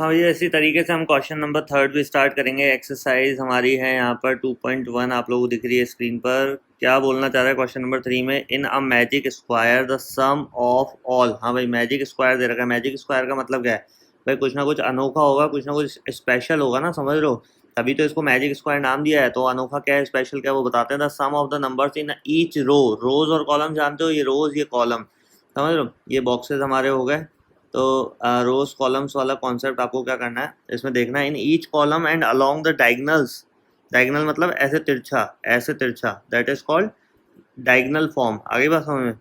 हाँ भैया, इसी तरीके से हम क्वेश्चन नंबर 3 भी स्टार्ट करेंगे। एक्सरसाइज हमारी है यहाँ पर 2.1 आप लोगों को दिख रही है स्क्रीन पर। क्या बोलना चाह रहा है क्वेश्चन नंबर 3 में, in a magic square the sum of all. हाँ भाई, मैजिक स्क्वायर दे रखा है। मैजिक स्क्वायर का मतलब क्या है भाई? कुछ ना कुछ अनोखा होगा, कुछ ना कुछ स्पेशल होगा ना, समझ लो। तभी तो इसको मैजिक स्क्वायर नाम दिया है। तो अनोखा क्या है, स्पेशल क्या है, वो बताते हैं। The sum of the numbers in each row. Rows और कॉलम जानते हो, ये रोज ये कॉलम, समझ लो। ये बॉक्सेस हमारे हो गए। तो रोज कॉलम्स वाला कॉन्सेप्ट आपको क्या करना है, इसमें देखना है। इन each column and along the diagonals. Diagonal मतलब ऐसे तिरछा, ऐसे तिरछा, that is called diagonal form. आगे बात समझ में,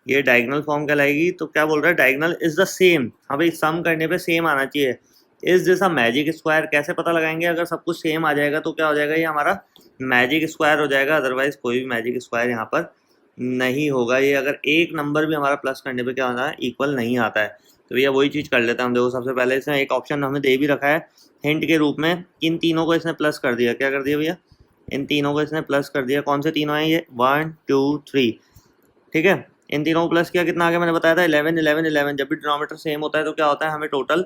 ये डायगनल फॉर्म कहलाएगी। तो क्या बोल रहा है, डायगनल इज द सेम। हाँ भाई, सम करने पे सेम आना चाहिए। इस जैसा मैजिक स्क्वायर कैसे पता लगाएंगे? अगर सब कुछ सेम आ जाएगा तो क्या हो जाएगा, ये हमारा मैजिक स्क्वायर हो जाएगा। अदरवाइज कोई भी मैजिक स्क्वायर यहाँ पर नहीं होगा। ये अगर एक नंबर भी हमारा प्लस करने पे क्या होता है, इक्वल नहीं आता है। तो भैया वही चीज़ कर लेते हैं हम। देखो, सबसे पहले इसमें एक ऑप्शन हमें दे भी रखा है हिंट के रूप में। इन तीनों को इसने प्लस कर दिया। क्या कर दिया भैया? इन तीनों को इसने प्लस कर दिया। कौन से तीनों हैं ये? 1 2 3, ठीक है। इन तीनों को प्लस किया, कितना आ गया? मैंने बताया था 11 11 11। जब भी डिनोमिनेटर सेम होता है तो क्या होता है, हमें टोटल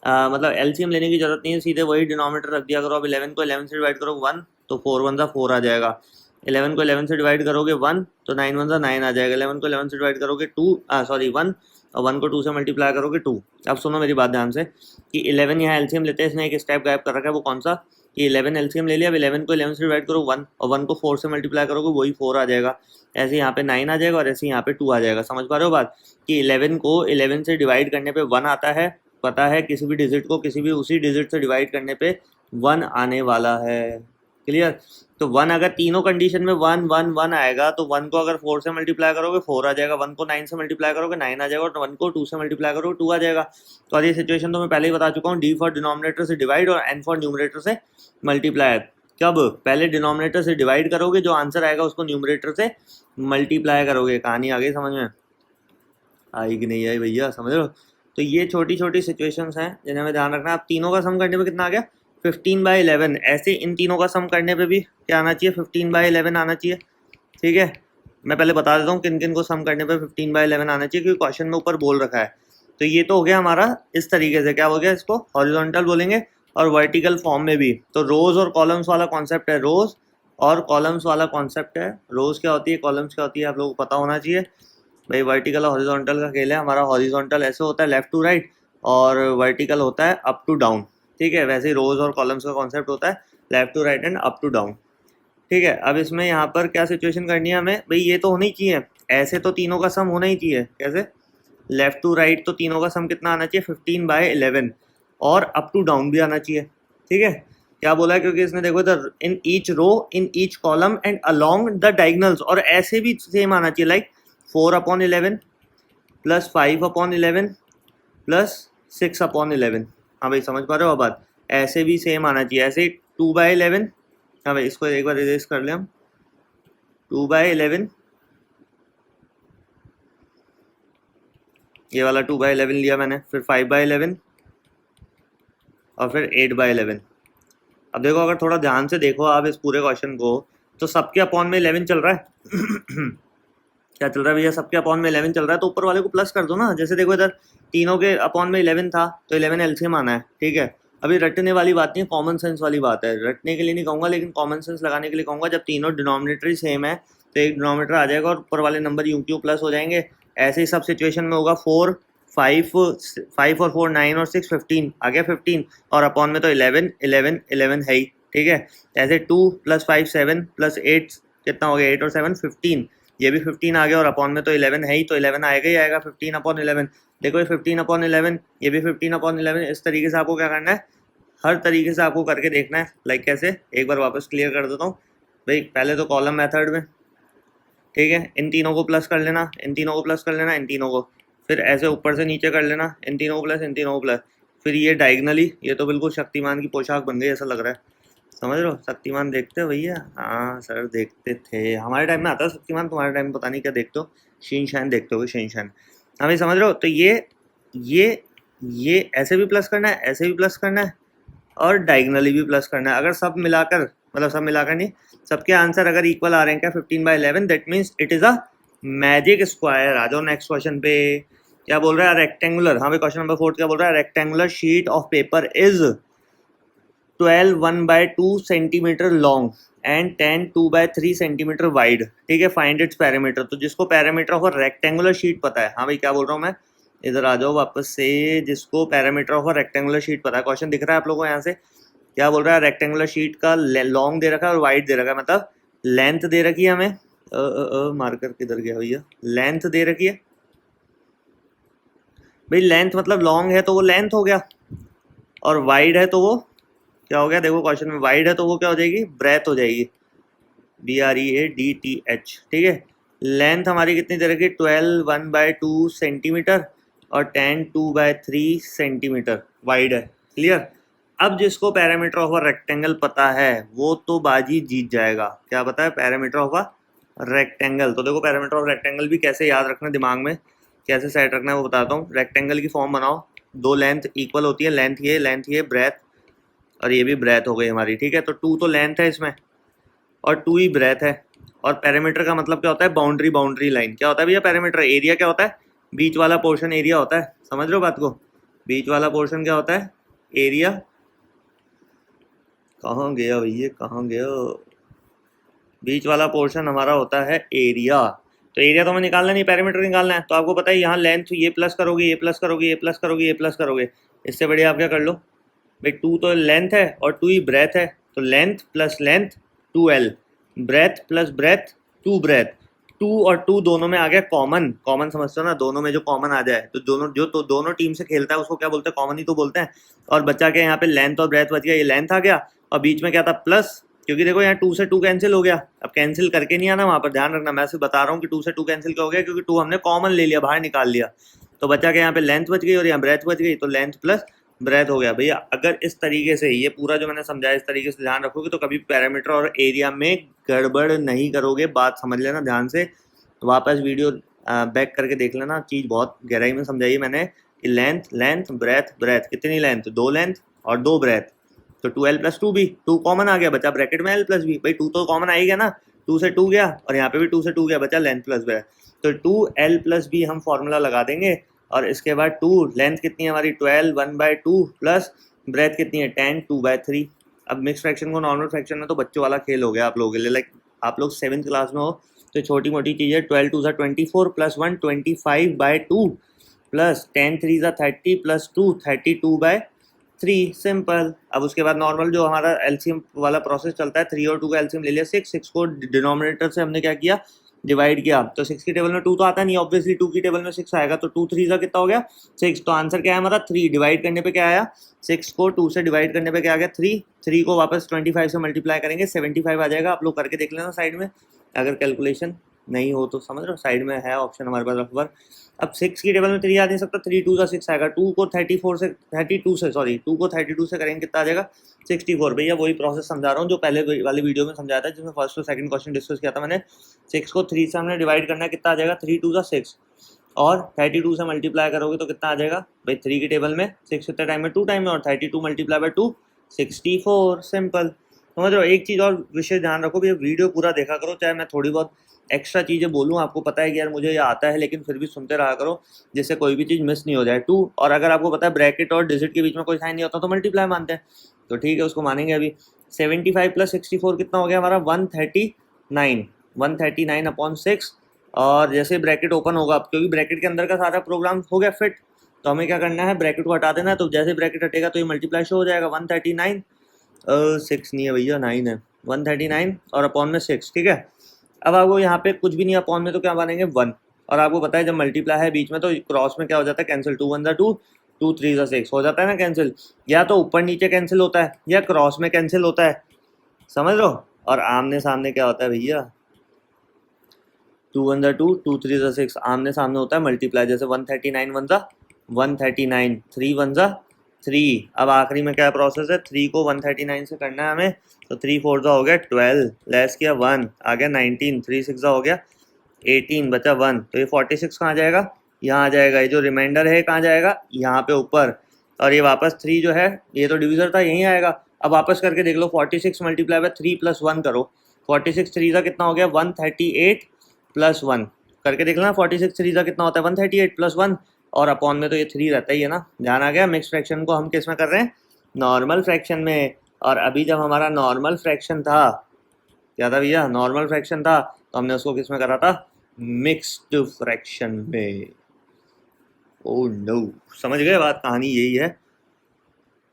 मतलब एलसीएम लेने की जरूरत नहीं है, सीधे वही डिनोमिनेटर रख दिया करो। अब 11 को 11 से डिवाइड करो 1, तो 4 1 सा 4 आ जाएगा। 11 को 11 से डिवाइड करोगे 1, तो 9 1 सा 9 आ जाएगा। 11 को 11 से डिवाइड करोगे 2, सॉरी 1, और 1 को 2 से मल्टीप्लाई करोगे 2। अब सुनो मेरी बात ध्यान से कि 11 यहाँ एलसीएम लेते हैं, इसने एक स्टेप गायब कर रखा है। वो कौन सा? कि 11 एलसीएम ले लिया। अब 11 को 11 से डिवाइड करो 1, और 1 को 4 से मल्टीप्लाई करोगे, वही 4 आ जाएगा। ऐसे यहाँ पे 9 आ जाएगा, और ऐसे यहाँ पे 2 आ जाएगा। समझ पा रहे हो बात? कि 11 को 11 से डिवाइड करने पे 1 आता है, पता है। किसी भी डिजिट को किसी भी उसी डिजिट से डिवाइड करने पे 1 आने वाला है। क्लियर? तो 1 अगर तीनों कंडीशन में 1 1 1 आएगा, तो 1 को अगर 4 से मल्टीप्लाई करोगे 4 आ जाएगा। 1 को 9 से मल्टीप्लाई करोगे 9 आ जाएगा, और 1 को 2 से मल्टीप्लाई करोगे 2 आ जाएगा। तो और ये सिचुएशन तो मैं पहले ही बता चुका हूँ। डी फॉर डिनोमिनेटर से डिवाइड और एन फॉर न्यूमरेटर से मल्टीप्लाई। कब? पहले डिनोमिनेटर से डिवाइड करोगे, जो आंसर आएगा उसको न्यूमरेटर से मल्टीप्लाई करोगे। कहानी आ गई समझ में? आई कि नहीं आई भैया, समझ लो। तो ये छोटी छोटी सिचुएशंस हैं जिन्हें हमें ध्यान रखना है। अब तीनों का सम करने पे कितना आ गया? 15/11। ऐसे इन तीनों का सम करने पे भी क्या आना चाहिए? 15/11 आना चाहिए। ठीक है, मैं पहले बता देता हूँ किन किन को सम करने पे 15/11 आना चाहिए, क्योंकि क्वेश्चन में ऊपर बोल रखा है। तो ये तो हो गया हमारा इस तरीके से। क्या हो गया? इसको हॉरिजॉन्टल बोलेंगे, और वर्टिकल फॉर्म में भी। तो रोज और कॉलम्स वाला कॉन्सेप्ट है, रोज और कॉलम्स वाला कॉन्सेप्ट है। रोज क्या होती है, कॉलम्स क्या होती है, आप लोगों को पता होना चाहिए भाई। वर्टिकल और हॉरिजॉन्टल का खेल है हमारा। हॉरिजॉन्टल ऐसे होता है लेफ्ट टू राइट, और वर्टिकल होता है अप टू डाउन। ठीक है, वैसे ही रोज और कॉलम्स का कॉन्सेप्ट होता है left to right and up to down. ठीक है, अब इसमें यहाँ पर क्या सिचुएशन करनी है हमें भाई? ये तो होनी चाहिए, ऐसे तो तीनों का सम होना ही चाहिए। कैसे? लेफ्ट टू राइट, तो तीनों का सम कितना आना चाहिए? 15/11, और अप टू डाउन भी आना चाहिए। ठीक है, क्या बोला है? क्योंकि इसने देखो इधर, in each row in each column and along the diagonals, और ऐसे भी सेम आना चाहिए। Like 4/11 plus 5/11 plus 6/11। हाँ भाई, समझ पा रहे हो बात? ऐसे भी सेम आना चाहिए। ऐसे 2/11। हाँ भाई, इसको एक बार रिजेक्ट कर ले हम। 2/11, ये वाला 2/11 लिया मैंने, फिर 5/11, और फिर 8/11। अब देखो, अगर थोड़ा ध्यान से देखो आप इस पूरे क्वेश्चन को, तो सबके अपॉन में 11 चल रहा है। क्या चल रहा है भैया? सबके अपॉन में 11 चल रहा है, तो ऊपर वाले को प्लस कर दो ना। जैसे देखो इधर तीनों के अपॉन में 11 था, तो 11 एलसीएम आना है। ठीक है, अभी रटने वाली बात नहीं, कॉमन सेंस वाली बात है। रटने के लिए नहीं कहूँगा, लेकिन कॉमन सेंस लगाने के लिए कहूँगा। जब तीनों डिनोमिनेटर ही सेम है, तो एक डिनोमिनेटर आ जाएगा और ऊपर वाले नंबर यूं क्यों प्लस हो जाएंगे। ऐसे ही सब सिचुएशन में होगा। 4 5 5 और 4 9 और 6 15 आ गया 15, और अपॉन में तो 11 11 11 है ही। ठीक है, ऐसे 2 + 5 7 + 8 कितना हो गया? 8 और 7 15, ये भी 15 आ गया, और अपॉन में तो 11 है ही, तो 11 आएगा ही आएगा। 15/11, देखो ये 15/11, ये भी 15/11। इस तरीके से आपको क्या करना है, हर तरीके से आपको करके देखना है। लाइक कैसे, एक बार वापस क्लियर कर देता हूँ भाई। पहले तो कॉलम मेथड में, ठीक है, इन तीनों को प्लस कर लेना, इन तीनों को प्लस कर लेना, इन तीनों को, फिर ऐसे ऊपर से नीचे कर लेना, इन तीनों को प्लस, इन तीनों को प्लस, फिर ये डायगनली। ये तो बिल्कुल शक्तिमान की पोशाक बन गई ऐसा लग रहा है। समझ रहे हो? शक्तिमान देखते हो भैया? हाँ सर, देखते थे। हमारे टाइम में आता शक्तिमान, तुम्हारे टाइम में पता नहीं क्या देखते हो। शीन शैन देखते हो, शीन शैन। हाँ भाई, समझ रहे हो? तो ये ऐसे भी प्लस करना है, ऐसे भी प्लस करना है, और डायगनली भी प्लस करना है। अगर सब मिलाकर, मतलब सब मिलाकर नहीं, सबके आंसर अगर इक्वल आ रहे हैं क्या 15/11, that means it is a magic square. आ जाओ नेक्स्ट क्वेश्चन पे। क्या बोल रहा है, रेक्टेंगुलर, हाँ भाई क्वेश्चन नंबर 4 क्या बोल रहा है, rectangular sheet of paper is 12 1/2 centimetre long and 10 2/3 centimetre wide, ठीक है, फाइंड इट्स पैरामीटर। तो जिसको parameter of a rectangular sheet पता है, हाँ भाई क्या बोल रहा हूँ मैं, इधर आ जाओ वापस से, जिसको parameter of a rectangular sheet पता है, क्वेश्चन दिख रहा है आप लोगों को यहाँ से, क्या बोल रहा है, रेक्टेंगुलर शीट का लॉन्ग दे रखा है और वाइड दे रखा है, मतलब लेंथ दे रखी है हमें, मार्कर किधर गया भैया, लेंथ दे रखी है भाई, लेंथ मतलब लॉन्ग है तो वो लेंथ हो गया, और वाइड है तो वो क्या हो गया, देखो क्वेश्चन में वाइड है तो वो क्या हो जाएगी, ब्रेथ हो जाएगी, BREADTH, ठीक है। लेंथ हमारी कितनी दे रखी है, 12 1/2 सेंटीमीटर और 10 2/3 सेंटीमीटर वाइड है, क्लियर। अब जिसको पैरामीटर ऑफ अ रेक्टेंगल पता है वो तो बाजी जीत जाएगा, क्या पता है, पैरामीटर ऑफ अ रेक्टेंगल। तो देखो पैरामीटर ऑफ रेक्टेंगल भी कैसे याद रखना, दिमाग में कैसे सेट रखना है वो बताता हूँ। रेक्टेंगल की फॉर्म बनाओ, दो लेंथ इक्वल होती है, लेंथ ये ब्रेथ, और ये भी ब्रेथ हो गई हमारी, ठीक है। तो 2 तो लेंथ है इसमें और 2 ही ब्रेथ है, और पैरामीटर का मतलब क्या होता है, बाउंड्री लाइन। क्या होता है भैया पैरामीटर, एरिया क्या होता है, बीच वाला पोर्शन एरिया होता है, समझ रहे हो बात को, बीच वाला पोर्शन क्या होता है, एरिया। कहाँ गया भैया, कहाँ गया, बीच वाला पोर्शन हमारा होता है एरिया। तो एरिया तो हमें निकालना नहीं, पैरामीटर निकालना है। तो आपको पता है यहाँ लेंथ ये प्लस करोगे, ये प्लस करोगे, ये प्लस करोगे, ये प्लस करोगे, इससे बढ़िया आप क्या कर लो भाई, 2 तो लेंथ है और 2 ही ब्रेथ है, तो length plus length 2L, breadth plus breadth 2 breadth, 2 और 2 दोनों में आ गया कॉमन, कॉमन समझते हो ना, दोनों में जो कॉमन आ जाए तो दोनों जो तो दोनों टीम से खेलता है उसको क्या बोलते हैं, कॉमन ही तो बोलते हैं। और बच्चा क्या यहाँ पे लेंथ और ब्रेथ बच गया, ये लेंथ आ गया और बीच में क्या था प्लस, क्योंकि देखो यहाँ 2 से 2 कैंसिल हो गया, अब कैंसिल करके नहीं आना वहाँ पर, ध्यान रखना, मैं सिर्फ बता रहा हूँ कि 2 से 2 कैंसिल क्या हो गया, क्योंकि 2 हमने कॉमन ले लिया, बाहर निकाल लिया, तो बच्चा के यहाँ पे लेंथ बच गई और यहाँ ब्रेथ बच गई, तो लेंथ प्लस ब्रेथ हो गया भैया। अगर इस तरीके से ये पूरा जो मैंने समझाया इस तरीके से ध्यान रखोगे तो कभी पैरामीटर और एरिया में गड़बड़ नहीं करोगे, बात समझ लेना ध्यान से, वापस वीडियो बैक करके देख लेना, चीज़ बहुत गहराई में समझाई मैंने कि लेंथ ब्रेथ ब्रेथ, कितनी लेंथ, 2 लेंथ और 2 ब्रेथ, तो 2L + 2B, 2 कॉमन आ गया, बचा ब्रैकेट में L + B, भाई 2 तो कॉमन आ ही गया ना, 2 से 2 गया और यहाँ पे भी 2 से 2 गया, बचा लेंथ प्लस ब्रेथ, तो 2L + B हम फॉर्मूला लगा देंगे, और इसके बाद 2 लेंथ कितनी है हमारी 12 1/2 प्लस ब्रेथ कितनी है 10 2/3। अब मिक्स फ्रैक्शन को नॉर्मल फ्रैक्शन में तो बच्चों वाला खेल हो गया आप लोगों के लिए, लाइक आप लोग 7th क्लास में हो तो छोटी मोटी चीज़ है, 12 2 24 + 1 25/2 प्लस 10 3 30 + 2 32/3, सिंपल। अब उसके बाद नॉर्मल जो हमारा एलसीएम वाला प्रोसेस चलता है, 3 और 2 का एलसीएम ले लिया 6 को डिनोमिनेटर से हमने क्या किया, डिवाइड किया, तो 6 की टेबल में 2 तो आता नहीं, ऑब्वियसली 2 की टेबल में 6 आएगा, तो 2 3 कितना हो गया 6, तो आंसर क्या है हमारा 3, डिवाइड करने पे क्या आया 6 को 2 से डिवाइड करने पे क्या आ गया 3 को वापस 25 से मल्टीप्लाई करेंगे 75 आ जाएगा, आप लोग करके देख लेना साइड में, अगर कैलकुलेशन नहीं हो तो समझ रहे हो, साइड में है ऑप्शन हमारे पास रफ वर्क। अब 6 की टेबल में 3 आ नहीं सकता, 3 2 6 आएगा, 2 को 32 से करेंगे कितना आ जाएगा 64। भैया वही प्रोसेस समझा रहा हूँ जो पहले वाली वीडियो में समझाया था, जिसमें फर्स्ट और सेकंड क्वेश्चन डिस्कस किया था मैंने। 6 को 3 से हमने डिवाइड करना है, कितना आ जाएगा 3 2 6, और 32 से मल्टीप्लाई करोगे तो कितना आ जाएगा भाई, 3 की टेबल में 6 कितने टाइम में 2 टाइम में, और 32 × 2 64, सिंपल। समझ रहे हो। एक चीज़ और विशेष ध्यान रखो भैया, वीडियो पूरा देखा करो, चाहे मैं थोड़ी बहुत एक्स्ट्रा चीज़ें बोलूँ, आपको पता है कि यार मुझे ये आता है, लेकिन फिर भी सुनते रहा करो जिससे कोई भी चीज़ मिस नहीं हो जाए। 2, और अगर आपको पता है ब्रैकेट और डिजिट के बीच में कोई साइन नहीं होता तो मल्टीप्लाई मानते हैं, तो ठीक है उसको मानेंगे। अभी 75 + 64 कितना हो गया हमारा 139, 139/6, और जैसे ब्रैकेट ओपन होगा, क्योंकि ब्रैकेट के अंदर का सारा प्रोग्राम हो गया फिट, तो हमें क्या करना है, ब्रैकेट को हटा देना है, तो जैसे ब्रैकेट हटेगा तो ये मल्टीप्लाई शो हो जाएगा 139, 6 नहीं है भैया 9 है, 139 और अपॉन में 6, ठीक है। अब आपको यहाँ पे कुछ भी नहीं अपॉन में, तो क्या बनेंगे 1, और आपको पता है जब मल्टीप्लाई है बीच में तो क्रॉस में क्या हो जाता है कैंसिल, 2 1 2, 2 3 6 हो जाता है ना कैंसिल, या तो ऊपर नीचे कैंसिल होता है या क्रॉस में कैंसिल होता है, समझ लो। और आमने सामने क्या होता है भैया, 2 1 2, 2 3 6, आमने सामने होता है मल्टीप्लाई, जैसे 139 1 139, 3 1 3। अब आखिरी में क्या प्रोसेस है, 3 को 139 से करना है हमें, तो 3 4 हो गया 12, लेस किया 1 आ गया 19, 3 6 हो गया 18, बचा 1, तो ये 46 कहाँ जाएगा, यहाँ आ जाएगा, ये जो रिमाइंडर है कहाँ जाएगा, यहाँ पे ऊपर, और ये वापस 3 जो है ये तो डिविजर था यहीं आएगा। अब वापस करके देख लो, 46 मल्टीप्लाई बाय 3 + 1 करो, 46 3 कितना हो गया 138 + 1 करके देख लेना, 46 3 कितना होता है 138 + 1, और अपॉन में तो ये 3 रहता ही है ना। ध्यान आ गया। मिक्स फ्रैक्शन को हम किस में कर रहे हैं, नॉर्मल फ्रैक्शन में। और अभी जब हमारा नॉर्मल फ्रैक्शन था, क्या था भैया, नॉर्मल फ्रैक्शन था, तो हमने उसको किस में करा था, मिक्स्ड फ्रैक्शन में। ओ नो, समझ गए बात, कहानी यही है।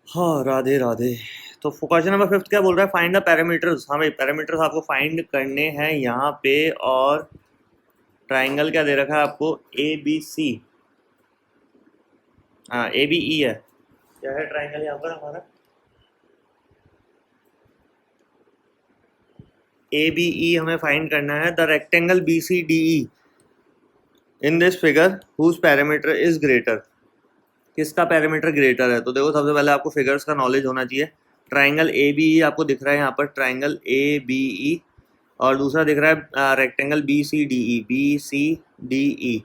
हाँ, राधे राधे। तो क्वेश्चन नंबर 5 क्या बोल रहा है, फाइंड द पैरामीटर्स। हाँ भाई, पैरामीटर्स आपको फाइंड करने हैं यहाँ पे। और ट्राइंगल क्या दे रखा है आपको, ए बी सी, हाँ ए बी ई है। क्या है ट्राइंगल यहाँ पर हमारा, ए बी ई हमें फाइंड करना है। The rectangle B C D E in this figure whose parameter is greater. किसका पैरामीटर ग्रेटर है, तो देखो सबसे पहले आपको फिगर्स का नॉलेज होना चाहिए। ट्राइंगल ए बी ई आपको दिख रहा है यहाँ पर, ट्राइंगल ए बी ई, और दूसरा दिख रहा है rectangle B C D E, B C D E.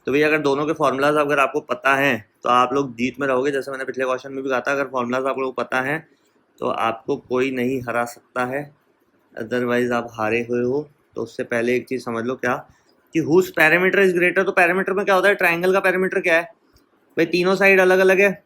तो भैया अगर दोनों के फॉर्मूलाज अगर आपको पता हैं तो आप लोग जीत में रहोगे। जैसे मैंने पिछले क्वेश्चन में भी कहा था, अगर फॉर्मूलाज आप लोग को पता हैं तो आपको कोई नहीं हरा सकता है, अदरवाइज आप हारे हुए हो। तो उससे पहले एक चीज़ समझ लो, क्या कि हुज पैरामीटर इज ग्रेटर। तो पैरामीटर में क्या होता है, ट्राइंगल का पैरामीटर क्या है भाई, तीनों साइड अलग अलग है,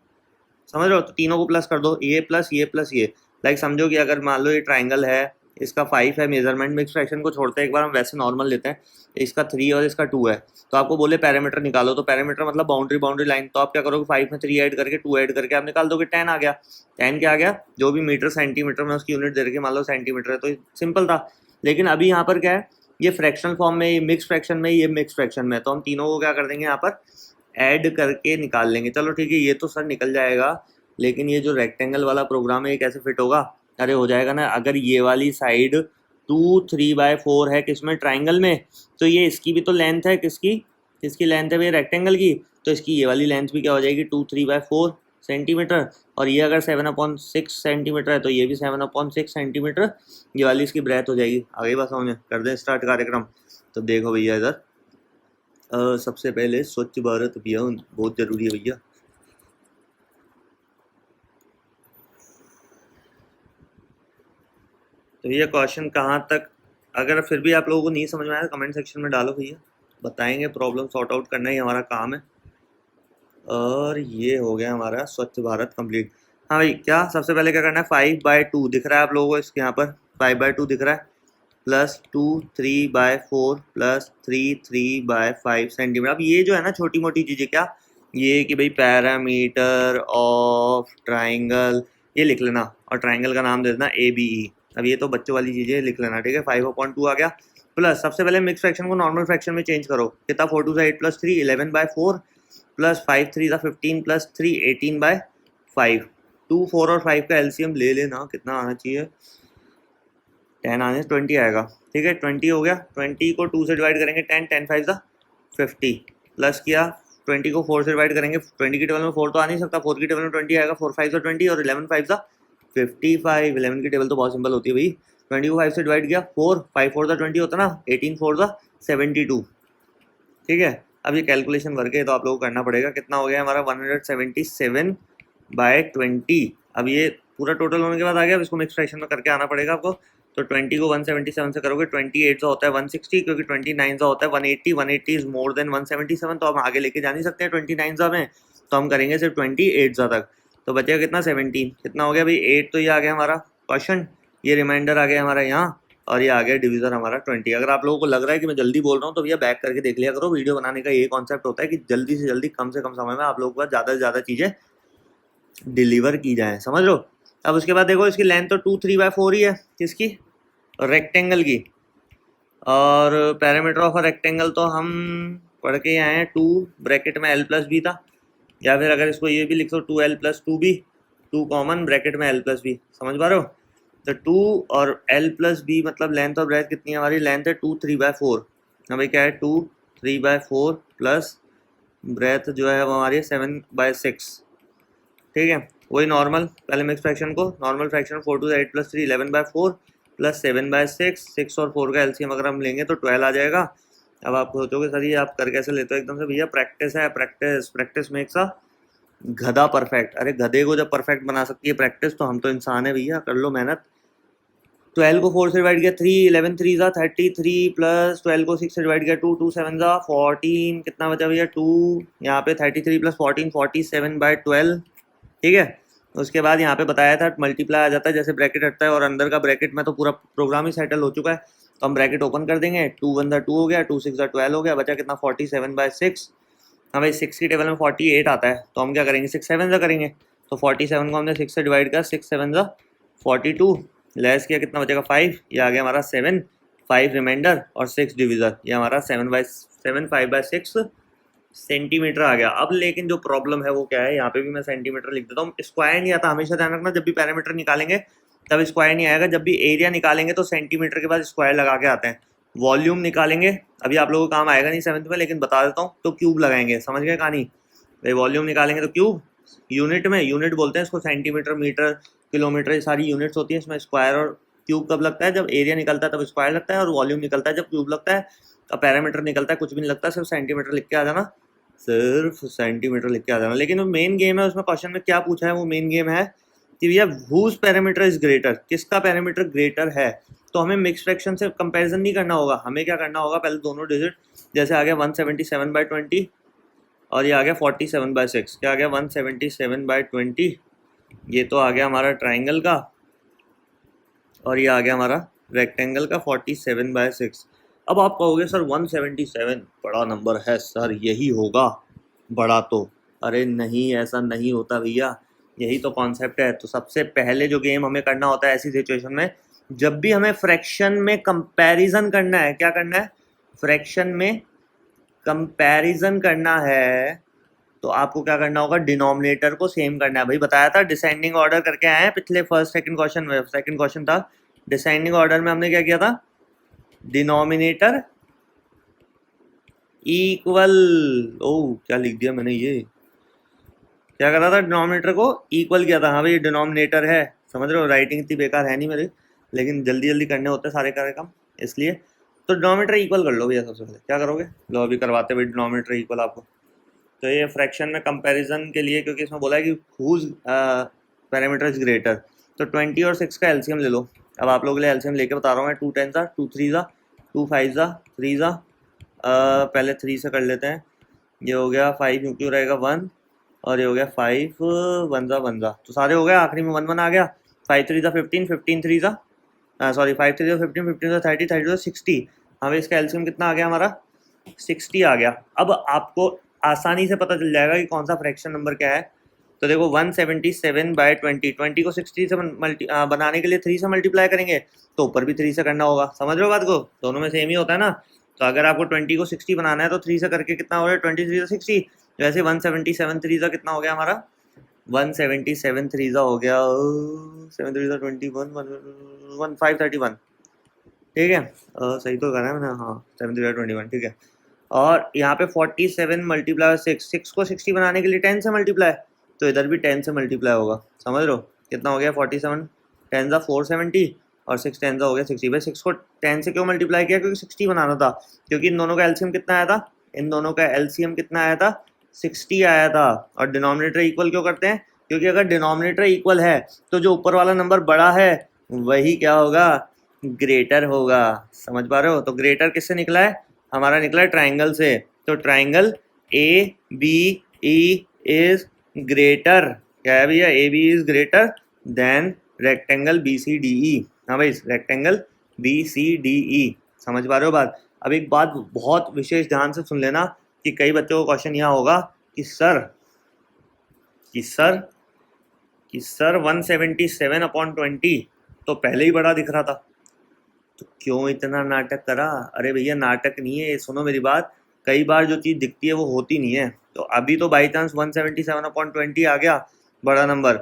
समझ रहे हो, तो तीनों को प्लस कर दो, ये प्लस ये प्लस ये। लाइक समझो कि अगर मान लो ये ट्राइंगल है, इसका 5 है मेजरमेंट, मिक्स फ्रैक्शन को छोड़ते हैं एक बार, हम वैसे नॉर्मल लेते हैं, इसका 3 और इसका 2 है। तो आपको बोले पैरामीटर निकालो, तो पैरामीटर मतलब बाउंड्री लाइन। तो आप क्या करोगे, 5 में 3 ऐड करके 2 ऐड करके आप निकाल दोगे, 10 आ गया। 10 क्या आ गया, जो भी मीटर सेंटीमीटर में उसकी यूनिट दे रखी, मान लो सेंटीमीटर है, तो सिंपल था। लेकिन अभी यहाँ पर क्या है, ये फ्रैक्शनल फॉर्म में, ये मिक्स फ्रैक्शन में, ये मिक्स फ्रैक्शन में, तो हम तीनों को क्या कर देंगे यहाँ पर, ऐड करके निकाल लेंगे। चलो ठीक है, ये तो सर निकल जाएगा, लेकिन ये जो रेक्टेंगल वाला प्रोग्राम है ये कैसे फिट होगा। अरे हो जाएगा ना, अगर ये वाली साइड 2 3/4 है किसमें, ट्राइंगल में, तो ये इसकी भी तो लेंथ है, किसकी किसकी लेंथ है भैया, रेक्टेंगल की। तो इसकी ये वाली लेंथ भी क्या हो जाएगी, 2 3/4 सेंटीमीटर। और ये अगर 7/6 सेंटीमीटर है तो ये भी 7/6 सेंटीमीटर, ये वाली इसकी ब्रेथ हो जाएगी। आगे बस हमने कर दें स्टार्ट कार्यक्रम। तो देखो भैया इधर, सबसे पहले स्वच्छ भारत अभियान बहुत जरूरी है भैया। तो ये क्वेश्चन कहाँ तक, अगर फिर भी आप लोगों को नहीं समझ में आया तो कमेंट सेक्शन में डालो भैया, बताएंगे, प्रॉब्लम सॉर्ट आउट करना ही हमारा काम है। और ये हो गया हमारा स्वच्छ भारत कंप्लीट। हाँ भाई, क्या सबसे पहले क्या करना है, 5/2 दिख रहा है आप लोगों को इसके यहाँ पर, 5/2 दिख रहा है, प्लस 2 3/4 प्लस 3 3/5 सेंटीमीटर। अब ये जो है ना छोटी मोटी चीज़ें, क्या ये कि भाई पैरामीटर ऑफ ट्राइंगल, ये लिख लेना, और ट्राइंगल का नाम दे देना ए बी ई। अब ये तो बच्चों वाली चीज़ें लिख लेना, ठीक है। 5/2 आ गया, प्लस सबसे पहले मिक्स फ्रैक्शन को नॉर्मल फ्रैक्शन में चेंज करो। कितना, 4 2 8 प्लस 3 11/4 प्लस 5 3 15 प्लस 3 18/5। 2 4 और 5 का एलसीएम ले लेना, कितना आना चाहिए, 10 आने 20 आएगा, ठीक है। 20 हो गया, 20 को 2 से डिवाइड करेंगे 10, 10 5 50, प्लस किया 20 को 4 से डिवाइड करेंगे, 20 की टेबल में 4 तो आ नहीं सकता, 4 की टेबल में 20 आएगा, 4 5 20 और 11 5 55। 11 की टेबल तो बहुत सिंपल होती है भाई, 20 को 5 से डिवाइड किया, 4 5 4 20 होता ना, 18 4 72, ठीक है। अब ये कैलकुलेशन वर्क है तो आप लोगों को करना पड़ेगा। कितना हो गया हमारा, 177/20। अब ये पूरा टोटल होने के बाद आ गया, अब इसको मिक्स फ्रैक्शन में करके आना पड़ेगा आपको। तो 20 को 177 से करोगे, 28 होता है 160, क्योंकि 29 होता है 180, 180 इज मोर देन 177, तो हम आगे लेके जा नहीं सकते हैं 29 में, तो हम करेंगे सिर्फ 28 तक। तो बचेगा कितना, 17। कितना हो गया भाई, 8। तो ये आ गया हमारा क्वेश्चन, ये रिमाइंडर आ गया हमारा यहाँ, और ये आ गया डिवीजन हमारा 20। अगर आप लोगों को लग रहा है कि मैं जल्दी बोल रहा हूँ तो भैया बैक करके देख लिया करो। वीडियो बनाने का ये कॉन्सेप्ट होता है कि जल्दी से जल्दी कम से कम समय में आप लोगों के पास ज़्यादा से ज़्यादा चीज़ें डिलीवर की जाएँ, समझ लो। अब उसके बाद देखो इसकी लेंथ तो 2 3/4 ही है, किसकी, रेक्टेंगल की। और पैरामीटर ऑफ अ रेक्टेंगल तो हम पढ़ के आए हैं, 2 ब्रैकेट में l प्लस बी था, या फिर अगर इसको ये भी लिख दो 2l plus 2b, 2 common bracket में l प्लस बी, समझ पा रहे हो। तो 2 और l प्लस बी मतलब लेंथ और ब्रेथ कितनी है हमारी, लेंथ है 2 3/4, भाई क्या है 2 3/4 प्लस ब्रेथ जो है वो हमारी 7/6, ठीक है। वही नॉर्मल, पहले मिक्स फ्रैक्शन को नॉर्मल फ्रैक्शन 4 2 8 प्लस 3 11/4 प्लस 7/6, 6 और 4 का एलसीएम अगर हम लेंगे तो 12 आ जाएगा। अब आप सोचोगे सर ये आप कर कैसे लेते हो एकदम से, भैया प्रैक्टिस है, प्रैक्टिस प्रैक्टिस मेक्स अ गधा परफेक्ट। अरे गधे को जब परफेक्ट बना सकती है प्रैक्टिस, तो हम तो इंसान है भैया, कर लो मेहनत। 12 को 4 से डिवाइड किया 3, 11 3 ज़ा 33 प्लस 12 को 6 से डिवाइड किया 2, 2 7 ज़ा 14, कितना बचा भैया 2, यहाँ पे 33 प्लस 14 47/12, ठीक है। उसके बाद यहाँ पे बताया था मल्टीप्लाई आ जाता है जैसे ब्रैकेट हटता है, और अंदर का ब्रैकेट में तो पूरा प्रोग्राम ही सेटल हो चुका है, तो हम ब्रैकेट ओपन कर देंगे, 2 1 ज़ा 2 हो गया, 2 6 ज़ा 12 हो गया, बचा कितना 47/6। हाँ भाई 6 की टेबल में 48 आता है, तो हम क्या करेंगे 6 7 ज़ा करेंगे, तो 47 को हमने 6 से डिवाइड किया, 6 7 ज़ा 42, लेस किया कितना बचेगा 5, ये आ गया हमारा 7, 5 रिमाइंडर और 6 डिविजन, ये हमारा 5/6 सेंटीमीटर आ गया। अब लेकिन जो प्रॉब्लम है वो क्या है, यहाँ पे भी मैं सेंटीमीटर लिख देता हूँ, स्क्वायर नहीं आता, हमेशा ध्यान रखना जब भी पैरामीटर निकालेंगे तब स्क्वायर नहीं आएगा, जब भी एरिया निकालेंगे तो सेंटीमीटर के बाद स्क्वायर लगा के आते हैं। वॉल्यूम निकालेंगे अभी आप लोगों को काम आएगा नहीं 7th में, लेकिन बता देता हूँ, तो क्यूब लगाएंगे, समझ गए कहानी भाई। वॉल्यूम निकालेंगे तो क्यूब, यूनिट में यूनिट बोलते हैं इसको, सेंटीमीटर मीटर किलोमीटर ये सारी यूनिट्स होती है, इसमें स्क्वायर और क्यूब कब लगता है, जब एरिया निकलता है तब स्क्वायर लगता है, और वॉल्यूम निकलता है जब क्यूब लगता है। अब पैरामीटर निकलता है कुछ भी नहीं लगता, सिर्फ सेंटीमीटर लिख के आ जाना, सिर्फ सेंटीमीटर लिख के आ जाना। लेकिन वो मेन गेम है, उसमें क्वेश्चन में क्या पूछा है, वो मेन गेम है कि भैया हुज पैरामीटर इज ग्रेटर, किसका पैरामीटर ग्रेटर है। तो हमें मिक्स फ्रैक्शन से कंपैरिजन नहीं करना होगा, हमें क्या करना होगा, पहले दोनों डिजिट, जैसे आ गया 177/20 और ये आ गया 47/6, क्या आ गया 177/20, ये तो आ गया हमारा ट्राइंगल का, और ये आ गया हमारा रेक्टेंगल का 47/6। अब आप कहोगे सर 177 बड़ा नंबर है सर, यही होगा बड़ा तो, अरे नहीं ऐसा नहीं होता भैया, यही तो कॉन्सेप्ट है। तो सबसे पहले जो गेम हमें करना होता है ऐसी सिचुएशन में, जब भी हमें फ्रैक्शन में कंपैरिजन करना है, क्या करना है, फ्रैक्शन में कंपैरिजन करना है, तो आपको क्या करना होगा, डिनोमिनेटर को सेम करना है। भाई बताया था डिसेंडिंग ऑर्डर करके आए हैं पिछले फर्स्ट सेकंड क्वेश्चन में, सेकंड क्वेश्चन था डिसेंडिंग ऑर्डर में, हमने क्या किया था, डिनोमिनेटर इक्वल, ओ क्या लिख दिया मैंने, ये क्या करा था, डिनोमिनेटर को इक्वल किया था। हाँ भाई डिनोमिनेटर है, समझ रहे हो, राइटिंग इतनी बेकार है नहीं मेरी, लेकिन जल्दी जल्दी करने होते हैं सारे काम इसलिए। तो डिनोमिनेटर इक्वल कर लो भैया, सबसे पहले क्या करोगे, लो अभी करवाते भाई डिनोमिनेटर इक्वल आपको। तो ये फ्रैक्शन में कंपैरिजन के लिए, क्योंकि इसमें बोला है कि हुज पैरामीटर इज ग्रेटर, तो 20 और 6 का एलसीएम ले लो। अब आप लोगों के लिए एलसीएम लेके बता रहा हूँ मैं, 2 10 ज़ा 2 3 ज़ा 2 5 ज़ा 3 ज़ा, पहले 3 से कर लेते हैं, ये हो गया 5 क्यों रहेगा 1, और ये हो गया 5 1 ज़ा 1 ज़ा, तो सारे हो गए, आखिरी में 1 1 आ गया, 5 3 ज़ा 15 15 3 ज़ा सॉरी 5 3 ज़ा 15 15 ज़ा 30 30 ज़ा 60। हाँ भाई इसका एलसीएम कितना आ गया हमारा, 60 आ गया। अब आपको आसानी से पता चल जाएगा कि कौन सा फ्रैक्शन नंबर क्या है। तो देखो 177/20, 20 को 60 से बनाने के लिए 3 से मल्टीप्लाई करेंगे, तो ऊपर भी 3 से करना होगा, समझ रहे हो बात को, दोनों में सेम ही होता है ना। तो अगर आपको 20 को 60 बनाना है तो 3 से करके कितना हो गया, 23 से 60, वैसे 177 3 से कितना हो गया हमारा, 177 3 हो गया 7 3 21 531, ठीक है, सही तो करा है मैंने, हाँ 7 3 21, ठीक है। और यहाँ पे 47 मल्टीप्लाई 6, 6 को 60 बनाने के लिए 10 से मल्टीप्लाई, तो इधर भी 10 से मल्टीप्लाई होगा, समझ रहे हो, कितना हो गया 47 10 ज़ा 470 और 6 10 ज़ा हो गया 60। भाई 6 को 10 से क्यों मल्टीप्लाई किया, क्योंकि 60 बनाना था, क्योंकि इन दोनों का एलसीएम कितना आया था, इन दोनों का एलसीएम कितना आया था, 60 आया था। और डिनोमिनेटर इक्वल क्यों करते हैं, क्योंकि अगर डिनोमिनेटर इक्वल है तो जो ऊपर वाला नंबर बड़ा है वही क्या होगा, ग्रेटर होगा, समझ पा रहे हो। तो ग्रेटर किससे निकला है, हमारा निकला है ट्राइंगल से, तो triangle A B E is greater, क्या है भैया, A B is greater than rectangle B C D E. हाँ भाई rectangle B C D E, समझ पा रहे हो बात। अब एक बात बहुत विशेष ध्यान से सुन लेना कि कई बच्चों को क्वेश्चन यहाँ होगा कि सर कि सर कि सर 177/20 तो पहले ही बड़ा दिख रहा था, तो क्यों इतना नाटक करा। अरे भैया नाटक नहीं है, सुनो मेरी बात, कई बार जो चीज़ दिखती है वो होती नहीं है। तो अभी तो बाई चांस 177/20 आ गया बड़ा नंबर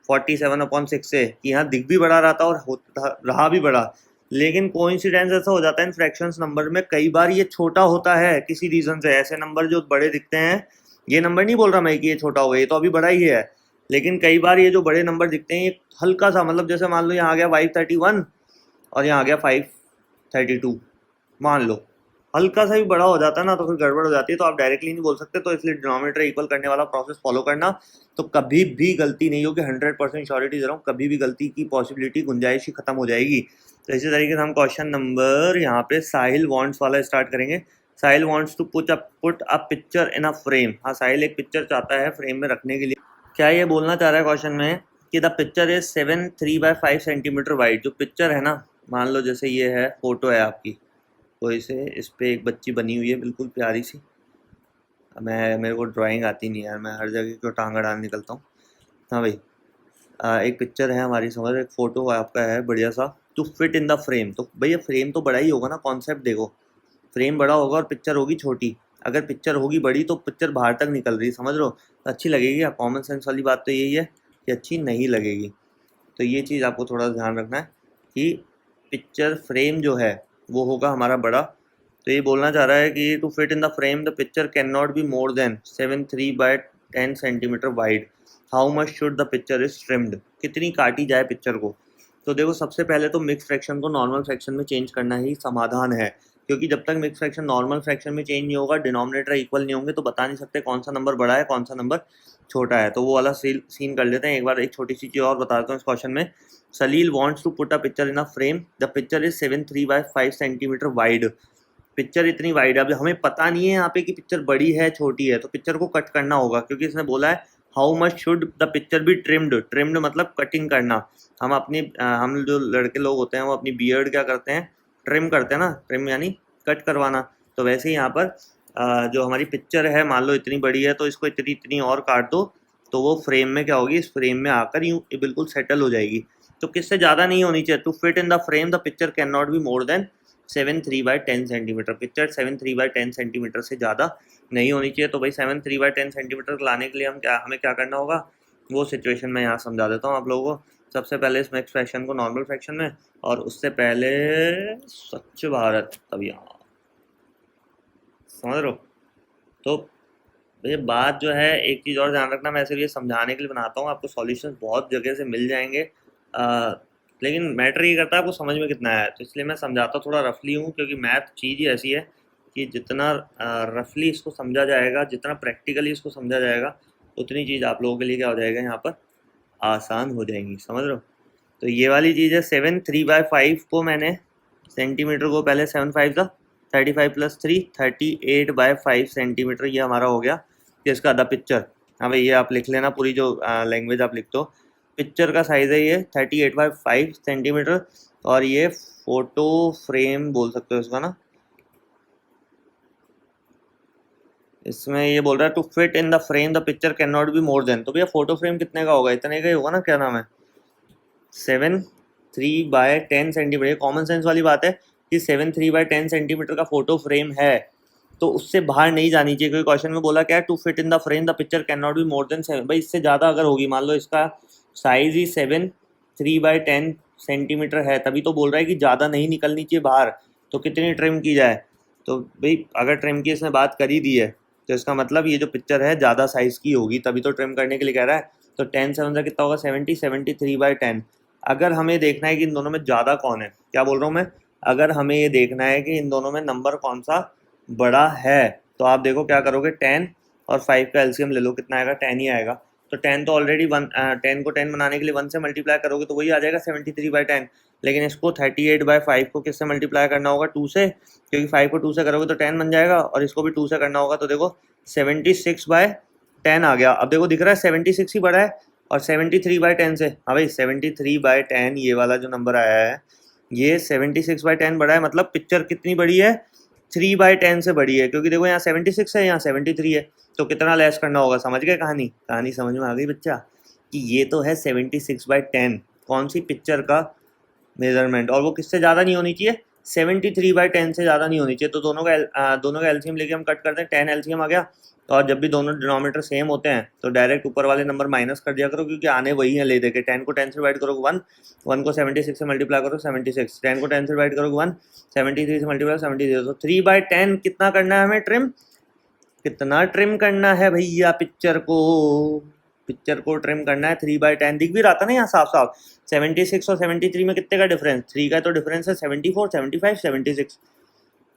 47/6 से, कि यहाँ दिख भी बड़ा रहा था और रहा भी बड़ा, लेकिन कोइंसिडेंस ऐसा हो जाता है इन फ्रैक्शंस नंबर में, कई बार ये छोटा होता है किसी रीज़न से। ऐसे नंबर जो बड़े दिखते हैं, ये नंबर नहीं बोल रहा मैं कि ये छोटा होगा, ये तो अभी बड़ा ही है, लेकिन कई बार ये जो बड़े नंबर दिखते हैं ये हल्का सा, मतलब जैसे मान लो यहाँ आ गया 531 और यहाँ आ गया 532 मान लो, हल्का सा भी बड़ा हो जाता है ना तो फिर गड़बड़ हो जाती है, तो आप डायरेक्टली नहीं बोल सकते, तो इसलिए डिनोमिनेटर इक्वल करने वाला प्रोसेस फॉलो करना। तो कभी भी गलती नहीं होगी, 100% श्योरिटी दे रहा हूँ, कभी भी गलती की पॉसिबिलिटी, गुंजाइश ही खत्म हो जाएगी। तो इसी तरीके से हम क्वेश्चन नंबर यहाँ पे साहिल वांट्स वाला स्टार्ट करेंगे। Sahil wants to put a picture in a frame. हाँ, साहिल एक पिक्चर चाहता है फ्रेम में रखने के लिए। क्या ये बोलना चाह रहा है क्वेश्चन में कि the picture is 7 3 by 5 centimetre wide. जो पिक्चर है ना, मान लो जैसे ये है, फोटो है आपकी, तो इसे इस पे एक बच्ची बनी हुई है बिल्कुल प्यारी सी। मेरे को ड्राइंग आती नहीं यार, मैं हर जगह क्यों टांग अड़ान निकलता हूँ। हाँ भाई, एक पिक्चर है हमारी, समझ, एक फ़ोटो आपका है बढ़िया सा, to fit in the frame. तो भैया फ्रेम तो बड़ा ही होगा ना, कॉन्सेप्ट देखो, फ्रेम बड़ा होगा और पिक्चर होगी छोटी। अगर पिक्चर होगी बड़ी तो पिक्चर बाहर तक निकल रही, समझ लो, तो अच्छी लगेगी। कॉमन सेंस वाली बात तो यही है कि अच्छी नहीं लगेगी। तो ये चीज़ आपको थोड़ा ध्यान रखना है कि पिक्चर फ्रेम जो है वो होगा हमारा बड़ा। तो ये बोलना चाह रहा है कि to fit in the frame the picture can not be more than 7 3 by 10 centimetre wide. How much should the picture is trimmed. कितनी काटी जाए पिक्चर को। तो देखो, सबसे पहले तो मिक्स फ्रैक्शन को नॉर्मल फ्रैक्शन में चेंज करना ही समाधान है, क्योंकि जब तक मिक्स फ्रैक्शन नॉर्मल फ्रैक्शन में चेंज नहीं होगा, डिनोमिनेटर इक्वल नहीं होंगे, तो बता नहीं सकते कौन सा नंबर बड़ा है कौन सा नंबर छोटा है। तो वो वाला सीन कर लेते हैं एक बार। एक छोटी सी चीज़ और बताता हूँ इस क्वेश्चन में। Salil wants to put a picture in a frame, the picture is 7 3 by 5 centimetre wide. Picture इतनी वाइड है, अब हमें पता नहीं है यहाँ पे कि पिक्चर बड़ी है छोटी है, तो पिक्चर को कट करना होगा, क्योंकि इसने बोला है how much should the picture be trimmed. Trimmed मतलब कटिंग करना। हम जो लड़के लोग होते हैं वो अपनी बियर्ड क्या करते हैं, ट्रिम करते हैं ना, ट्रिम यानी कट करवाना। तो वैसे ही यहाँ पर जो हमारी पिक्चर है, मान लो इतनी बड़ी है, तो इसको इतनी इतनी और काट दो, तो वो फ्रेम में क्या होगी, इस फ्रेम में आकर यूँ बिल्कुल सेटल हो जाएगी। तो किससे ज़्यादा नहीं होनी चाहिए। To fit in the frame the picture can not be more than 7 3 by 10 centimetre. Picture 7 3 by 10 centimetre से ज़्यादा नहीं होनी चाहिए। तो भाई 7 3 by 10 सेंटीमीटर लाने के लिए हमें क्या करना होगा, वो सिचुएशन मैं यहाँ समझा देता हूँ आप लोगों को। सबसे पहले इस मिक्स फ्रैक्शन को नॉर्मल फ्रैक्शन में, और उससे पहले स्वच्छ भारत अभियान, समझ रहे हो। तो ये बात जो है, एक चीज़ और ध्यान रखना, मैं सिर्फ ये समझाने के लिए बनाता हूँ, आपको सॉल्यूशंस बहुत जगह से मिल जाएंगे, लेकिन मैटर ये करता है आपको समझ में कितना है। तो इसलिए मैं समझाता थोड़ा रफली हूँ, क्योंकि मैथ चीज़ ही ऐसी है कि जितना रफली इसको समझा जाएगा, जितना प्रैक्टिकली इसको समझा जाएगा, उतनी चीज़ आप लोगों के लिए क्या हो जाएगा, यहाँ पर आसान हो जाएंगी, समझ रहे हो। तो ये वाली चीज़ है, 7 3 by 5 को मैंने सेंटीमीटर को पहले 7 5 था 35 + 3 38/5 सेंटीमीटर, ये हमारा हो गया किसका, द पिक्चर। हाँ भाई, ये आप लिख लेना, पूरी जो लैंग्वेज आप लिखते हो। पिक्चर का साइज़ है ये 38/5 सेंटीमीटर, और ये फोटो फ्रेम बोल सकते हो इसका ना। इसमें ये बोल रहा है to fit in the frame the picture can not be more than. तो भैया फोटो फ्रेम कितने का होगा, इतने का ही होगा ना, क्या नाम है, 7 3 by 10 सेंटीमीटर। कॉमन सेंस वाली बात है कि 7 3 by 10 सेंटीमीटर का फोटो फ्रेम है, तो उससे बाहर नहीं जानी चाहिए, क्योंकि क्वेश्चन में बोला क्या है, to fit in the frame the picture can not be more than 7। भाई इससे ज़्यादा अगर होगी, मान लो इसका साइज ही 7 3 by 10 सेंटीमीटर है, तभी तो बोल रहा है कि ज़्यादा नहीं निकलनी चाहिए बाहर, तो कितनी ट्रिम की जाए। तो भाई अगर ट्रिम की इसने बात कर ही दी है, तो इसका मतलब ये जो पिक्चर है ज़्यादा साइज़ की होगी, तभी तो ट्रिम करने के लिए कह रहा है। तो 10 7 का कितना होगा, 73/10। अगर हमें देखना है कि इन दोनों में ज़्यादा कौन है, क्या बोल रहा हूँ मैं, अगर हमें ये देखना है कि इन दोनों में नंबर कौन सा बड़ा है, तो आप देखो क्या करोगे, 10 और 5 का एलसीएम ले लो, कितना आएगा, 10 ही आएगा। तो 10 तो ऑलरेडी 10 को 10 बनाने के लिए 1 से मल्टीप्लाई करोगे तो वही आ जाएगा 73/10। लेकिन इसको 38/5 को किससे मल्टीप्लाई करना होगा, 2 से, क्योंकि 5 को 2 से करोगे तो 10 बन जाएगा, और इसको भी 2 से करना होगा, तो देखो 76/10 आ गया। अब देखो दिख रहा है 76 ही बड़ा है, और 73/10 से, हाँ भाई 73/10 ये वाला जो नंबर आया है, ये 76/10 बड़ा है, मतलब पिक्चर कितनी बड़ी है, 3/10 से बड़ी है, क्योंकि देखो यहाँ 76 है, यहाँ 73 है, तो कितना लेस करना होगा। समझ गए कहानी, कहानी समझ में आ गई बच्चा, कि ये तो है 76/10 कौन सी पिक्चर का मेजरमेंट, और वो किससे ज़्यादा नहीं होनी चाहिए, 73/10 से ज़्यादा नहीं होनी चाहिए। तो दोनों का एलसीएम लेके हम कट करते हैं, 10 एलसीएम आ गया। और जब भी दोनों डिनोमीटर सेम होते हैं तो डायरेक्ट ऊपर वाले नंबर माइनस कर दिया करो, क्योंकि आने वही है ले दे के। 10 को 10 से डिवाइड करोगे 1, 1 को 76 से मल्टीप्लाई करो 76, 10 को 10 से डिवाइड करोगे 1, 73 से मल्टीप्लाई 73। तो 3/10 कितना करना है हमें ट्रिम, कितना ट्रिम करना है भैया पिक्चर को, पिक्चर को ट्रिम करना है 3/10। दिख भी रहा था ना यहाँ साफ साफ, 76 और 73 में कितने का डिफरेंस, 3 का तो डिफरेंस है, 74 75 76।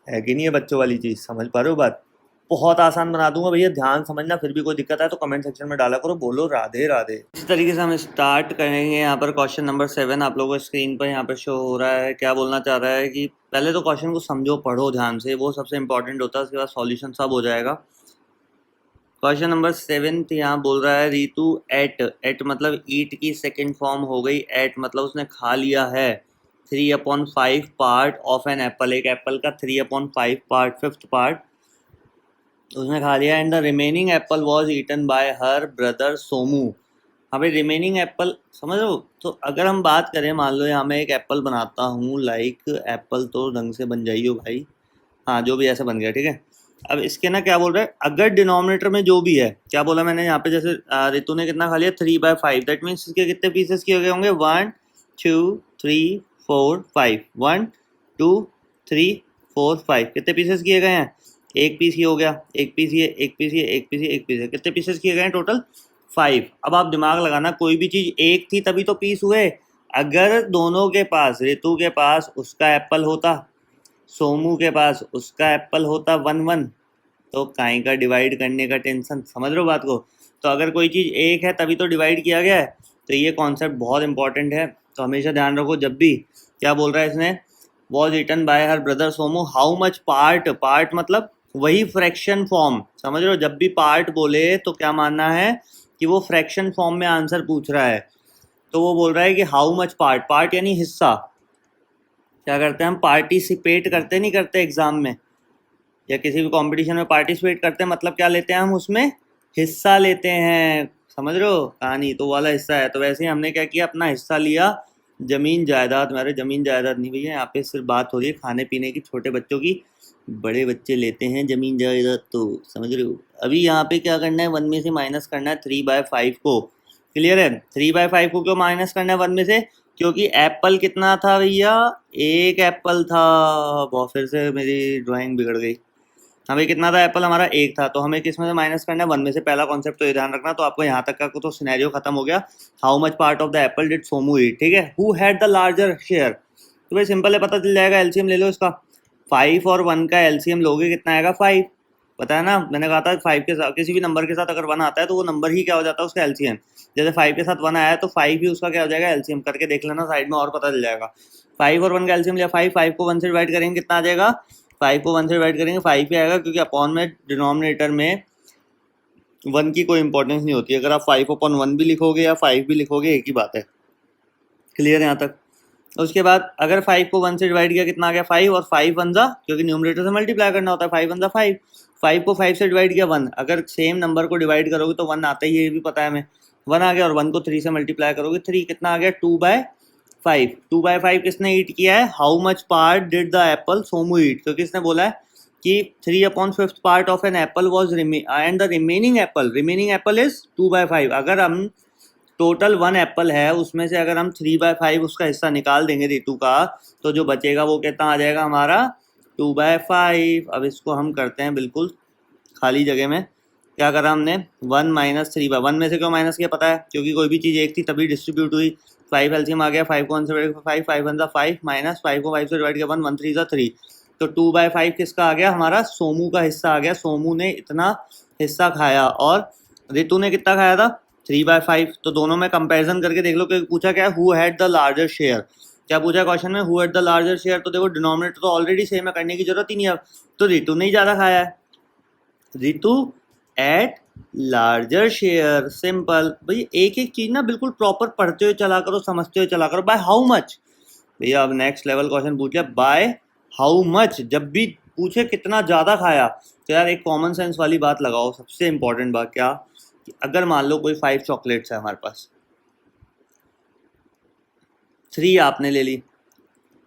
है कि नहीं है बच्चों वाली चीज़, समझ पा रहे हो बात? बहुत आसान बना दूंगा भैया, ध्यान समझना। फिर भी कोई दिक्कत है तो कमेंट सेक्शन में डाला करो, बोलो राधे राधे। इस तरीके से हम स्टार्ट करेंगे। यहाँ पर क्वेश्चन नंबर 7 आप लोगों को स्क्रीन पर यहाँ पर शो हो रहा है। क्या बोलना चाह रहा है कि पहले तो क्वेश्चन को समझो, पढ़ो ध्यान से, वो सबसे इंपॉर्टेंट होता है, उसके बाद सॉल्यूशन सब हो जाएगा। क्वेश्चन नंबर 7 यहाँ बोल रहा है रितु एट मतलब ईट की सेकेंड फॉर्म हो गई, एट मतलब उसने खा लिया है 3/5 पार्ट ऑफ एन एप्पल, एक एप्पल का 3/5 पार्ट, फिफ्थ पार्ट उसने खा लिया। And the remaining apple was eaten by her brother Somu. हमें रिमेनिंग एप्पल समझ लो। तो अगर हम बात करें, मान लो यहाँ मैं एक एप्पल बनाता हूँ, लाइक एप्पल तो ढंग से बन जाइयो भाई, हाँ जो भी ऐसा बन गया, ठीक है। अब इसके ना क्या बोल रहा है, अगर डिनोमिनेटर में जो भी है, क्या बोला मैंने यहाँ पे, जैसे रितु ने कितना खा लिया 3/5, दैट मीन्स इसके कितने पीसेस किए गए होंगे, 1 2 3 4 5, 1 2 3 4 5, कितने पीसेस किए गए हैं, एक पीस ये हो गया, एक पीस ये, एक पीस ये, एक पीस ये, एक पीस ये, कितने पीसेस किए गए हैं टोटल 5। अब आप दिमाग लगाना, कोई भी चीज़ एक थी तभी तो पीस हुए। अगर दोनों के पास, रितु के पास उसका एप्पल होता, सोमू के पास उसका एप्पल होता 1-1, तो काहे का डिवाइड करने का टेंशन, समझ रहे हो बात को। तो अगर कोई चीज़ एक है तभी तो डिवाइड किया गया है। तो ये कॉन्सेप्ट बहुत इंपॉर्टेंट है, तो हमेशा ध्यान रखो। जब भी क्या बोल रहा है इसने, was eaten by her brother Somu, how much part, part मतलब वही फ्रैक्शन फॉर्म, समझ रहे हो। जब भी पार्ट बोले तो क्या मानना है कि वो फ्रैक्शन फॉर्म में आंसर पूछ रहा है। तो वो बोल रहा है कि हाउ मच पार्ट, पार्ट यानी हिस्सा। क्या करते हैं हम, पार्टिसिपेट करते नहीं करते एग्जाम में या किसी भी कंपटीशन में पार्टिसिपेट करते हैं, मतलब क्या लेते हैं हम उसमें, हिस्सा लेते हैं, समझ रहे हो कहानी, तो वाला हिस्सा है। तो वैसे ही हमने क्या किया, अपना हिस्सा लिया। जमीन जायदाद, मेरे जमीन जायदाद नहीं भैया, यहाँ पे सिर्फ बात हो रही है खाने पीने की, छोटे बच्चों की। बड़े बच्चे लेते हैं जमीन जायदाद, तो समझ रहे हो। अभी यहाँ पे क्या करना है, 1 में से माइनस करना है 3/5 को। क्लियर है, 3/5 को क्यों माइनस करना है 1 में से, क्योंकि एप्पल कितना था भैया, एक एप्पल था। बहुत फिर से मेरी ड्राइंग बिगड़ गई। हमें कितना था एप्पल, हमारा एक था, तो हमें किस में से माइनस करना है, 1 में से। पहला कॉन्सेप्ट तो ये ध्यान रखना। तो आपको यहाँ तक का तो सिनेरियो खत्म हो गया। How much part of the apple did Somu eat, ठीक है। Who had the larger share, तो भाई सिंपल है, पता चल जाएगा। एलसीएम ले लो इसका, 5 और 1 का एलसीएम लोगे कितना आएगा, 5। पता है ना, मैंने कहा था 5 के साथ, किसी भी नंबर के साथ अगर 1 आता है तो वो नंबर ही क्या हो जाता है उसका एलसीएम। जैसे 5 के साथ 1 आया है तो 5 ही उसका क्या हो जाएगा, एलसीएम। करके देख लेना साइड में और पता चल जाएगा। 5 और 1 का एलसीएम लिया 5, 5 को 1 से डिवाइड करेंगे कितना आ जाएगा, 5 को 1 से डिवाइड करेंगे 5 ही आएगा, क्योंकि अपॉन में डिनोमिनेटर में 1 की कोई इंपॉर्टेंस नहीं होती। अगर आप 5/1 भी लिखोगे या 5 भी लिखोगे एक ही बात है। क्लियर है यहाँ तक। उसके बाद अगर 5 को 1 से डिवाइड किया कितना आ गया, 5, और 5 1 जा, क्योंकि न्यूमरेटर से मल्टीप्लाई करना होता है, 5 1 जा 5, 5 को 5 से डिवाइड किया 1, अगर सेम नंबर को डिवाइड करोगे तो 1 आता ही है, ये भी पता है हमें। 1 आ गया, और 1 को 3 से मल्टीप्लाई करोगे 3, कितना आ गया 2/5। 2/5 किसने ईट किया है, how much part did the apple Somu eat, क्योंकि इसने बोला है कि 3/5 part of an apple was and the remaining apple is 2/5। अगर हम टोटल 1 एप्पल है, उसमें से अगर हम 3/5 उसका हिस्सा निकाल देंगे रितु का, तो जो बचेगा वो कितना आ जाएगा हमारा, 2/5। अब इसको हम करते हैं बिल्कुल खाली जगह में। क्या करा हमने, 1 माइनस 3/1 में से क्यों माइनस किया, पता है, क्योंकि कोई भी चीज़ एक थी तभी डिस्ट्रीब्यूट हुई। 5 एलसीएम आ गया, 5 को 1 से डिवाइड 5, 5 1 5 माइनस 5 को 5 से डिवाइड किया 1, 1 3 3, तो 2/5 किसका आ गया, हमारा सोमू का हिस्सा आ गया। सोमू ने इतना हिस्सा खाया, और रितु ने कितना खाया था, 3/5। तो दोनों में कंपैरिजन करके देख लो कि पूछा क्या है, who had the larger share. क्या पूछा क्वेश्चन में, who had the larger share, तो देखो डिनोमिनेटर तो ऑलरेडी सेम है, करने की जरूरत ही नहीं है। तो रितु ने ही ज़्यादा खाया है, Ritu ate larger share, simple. भाई एक एक चीज़ ना बिल्कुल प्रॉपर पढ़ते हुए चला करो, समझते हुए चला करो। बाय हाउ मच, भैया अब नेक्स्ट लेवल क्वेश्चन पूछ लिया, बाय हाउ मच। जब भी पूछे कितना ज़्यादा खाया, तो यार एक कॉमन सेंस वाली बात लगाओ। सबसे इंपॉर्टेंट बात क्या, कि अगर मान लो कोई 5 चॉकलेट्स है हमारे पास, 3 आपने ले ली,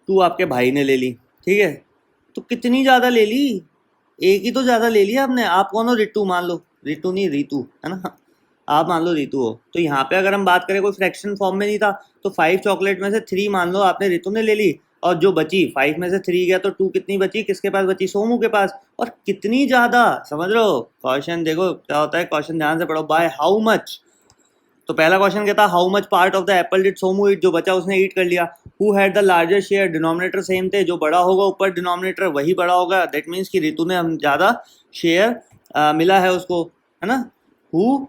2 आपके भाई ने ले ली, ठीक है, तो कितनी ज़्यादा ले ली, एक ही तो ज़्यादा ले लिया आपने। आप कौन हो, रितु मान लो, रितु नहीं रीतु है ना, आप मान लो रीतु हो। तो यहाँ पे अगर हम बात करें, कोई फ्रैक्शन फॉर्म में नहीं था, तो 5 चॉकलेट में से 3 मान लो आपने रितु ने ले ली, और जो बची 5 में से 3 गया तो 2 कितनी बची, किसके पास बची, सोमू के पास। और कितनी ज़्यादा, समझ रहे हो क्वेश्चन, देखो क्या होता है क्वेश्चन, ध्यान से पढ़ो। बाय हाउ मच, तो पहला क्वेश्चन कहता how much part of the apple did Somu eat, जो बचा उसने ईट कर लिया। Who had the largest share, denominator same थे, जो बड़ा होगा ऊपर डिनोमिनेटर वही बड़ा होगा, दैट मीन्स कि रितु ने हम ज़्यादा शेयर मिला है उसको, है ना। Who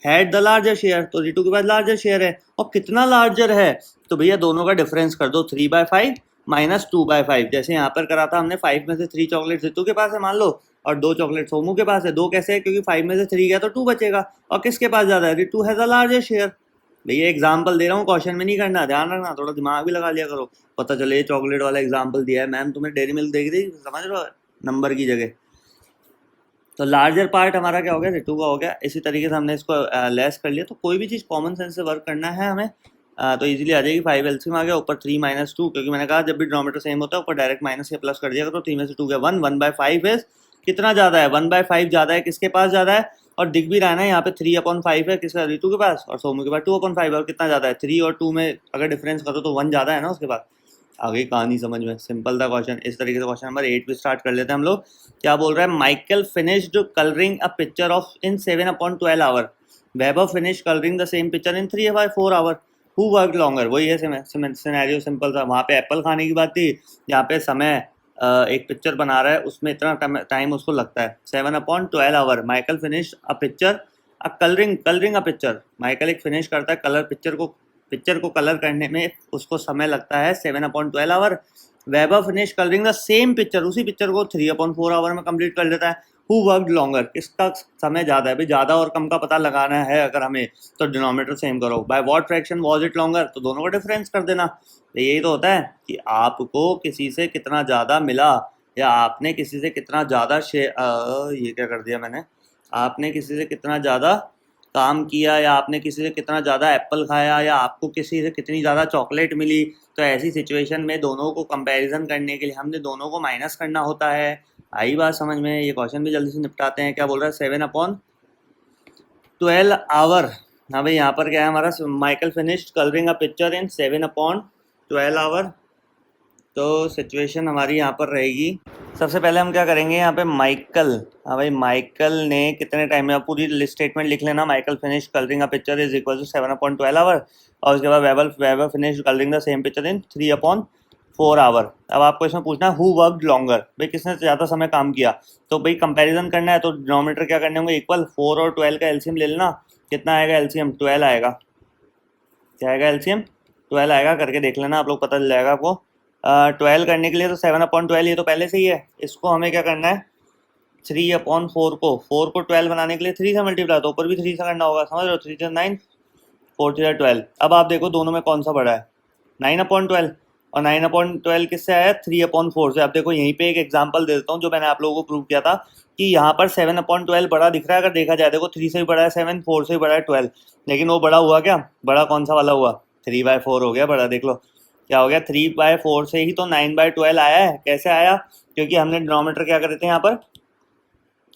had the larger share, तो रितु के पास लार्जर शेयर है। और कितना लार्जर है, तो भैया दोनों का डिफरेंस कर दो, 3/5 माइनस 2/5। जैसे यहाँ पर करा था हमने, 5 में से 3 चॉकलेट रितु के पास है मान लो, और 2 चॉकलेट सोमू के पास है। 2 कैसे है, क्योंकि 5 में से 3 गया तो 2 बचेगा, और किसके पास ज़्यादा है, Ritu has a larger share. भैया एग्जाम्पल दे रहा हूँ, क्वेश्चन में नहीं करना, ध्यान रखना, थोड़ा दिमाग भी लगा लिया करो। पता चले चॉकलेट वाला एग्जाम्पल दिया है मैम, तुम्हें डेयरी मिल्क देगी थी, समझ लो नंबर की जगह। तो लार्जर पार्ट हमारा क्या हो गया, रितु का हो गया। इसी तरीके से हमने इसको लेस कर लिया। तो कोई भी चीज़ कॉमन सेंस से वर्क करना है हमें, तो इजीली आ जाएगी। 5 एलसीएम आ गया, ऊपर 3 माइनस 2, क्योंकि मैंने कहा जब भी डिनोमिनेटर सेम होता है ऊपर डायरेक्ट माइनस या प्लस कर दिया करो। 3 में से 2 गया 1, 1/5 है, कितना ज़्यादा है, 1/5 ज़्यादा है, किसके पास ज़्यादा है, और दिख भी रहा है ना यहाँ पे 3/5 है, किसका, रितु के पास, और सोमू के पास 2/5 है। और कितना ज़्यादा है, 3 और 2 में अगर डिफरेंस करो तो 1 ज़्यादा है ना उसके पास। आ गई कहानी समझ में, सिंपल था क्वेश्चन। इस तरीके से क्वेश्चन नंबर 8 भी स्टार्ट कर लेते हैं हम लोग। क्या बोल रहा है, Michael finished colouring a picture of in 7/12 hour, Weber finish colouring the same picture in 3/4 hour, who work longer. वही है सिनेरियो, सिंपल था। वहाँ पे एप्पल खाने की बात थी, यहाँ पे समय एक पिक्चर बना रहा है, उसमें इतना टाइम उसको लगता है, 7/12 hour. Michael finish a picture a colouring a picture, Michael एक फिनिश करता है कलर, पिक्चर को कलर करने में उसको समय लगता है 7/12 hour. Weber finish colouring the same picture, उसी पिक्चर को 3/4 आवर में कंप्लीट कर लेता है। हु वर्कड लॉन्गर, किसका समय ज़्यादा है। भाई ज़्यादा और कम का पता लगाना है अगर हमें, तो डिनोमिनेटर सेम करो। By what fraction was it longer, तो दोनों का डिफरेंस कर देना। तो यही तो होता है कि आपको किसी से कितना ज़्यादा मिला, या आपने किसी से कितना ज़्यादा ये क्या कर दिया मैंने, आपने किसी से कितना ज़्यादा काम किया, या आपने किसी से कितना ज़्यादा एप्पल खाया, या आपको किसी से कितनी ज़्यादा चॉकलेट मिली। तो ऐसी सिचुएशन में दोनों को कंपैरिजन करने के लिए हमने दोनों को माइनस करना होता है। आई बात समझ में। ये क्वेश्चन भी जल्दी से निपटाते हैं। क्या बोल रहा है, 7/12 आवर। हाँ भाई, यहाँ पर क्या है हमारा, Michael finished colouring a picture in 7/12 hour. तो सिचुएशन हमारी यहाँ पर रहेगी, सबसे पहले हम क्या करेंगे यहाँ पे, माइकल, हाँ भाई माइकल ने कितने टाइम में, पूरी स्टेटमेंट लिख लेना। Michael finish colouring a picture is equal to 7/12 hour, और उसके बाद Weber finish colouring the same picture in 3/4 hour. अब आपको इसमें पूछना है हु वर्कड लॉन्गर, भाई किसने ज़्यादा समय काम किया। तो भाई कंपैरिजन करना है, तो डिनोमिनेटर क्या करने होंगे, इक्वल। 4 और 12 का एलसीएम ले लेना। कितना आएगा एलसीएम, 12 आएगा। क्या आएगा एलसीएम, 12 आएगा। करके देख लेना आप लोग, पता चल जाएगा आपको। 12 करने के लिए तो 7/12 ये तो पहले से ही है, इसको हमें क्या करना है, 3/4 को, 4 को 12 बनाने के लिए 3 से मल्टीप्लाई, तो ऊपर भी 3 से करना होगा, समझ रहे हो। 3 से 9, 4 से 12। अब आप देखो दोनों में कौन सा बड़ा है, 9/12, और 9/12 किससे आया, 3/4 से। अब देखो यहीं पे एक एग्जांपल दे देता हूँ, जो मैंने आप लोगों को प्रूव किया था कि यहाँ पर 7/12 बड़ा दिख रहा है। अगर देखा जाए, देखो 3 से भी बड़ा है 7, 4 से भी बड़ा है 12, लेकिन वो बड़ा हुआ क्या, बड़ा कौन सा वाला हुआ, 3/4 हो गया बड़ा। देख लो क्या हो गया, 3/4 से ही तो 9/12 आया है। कैसे आया, क्योंकि हमने डिनोमिनेटर क्या करे थे यहाँ पर,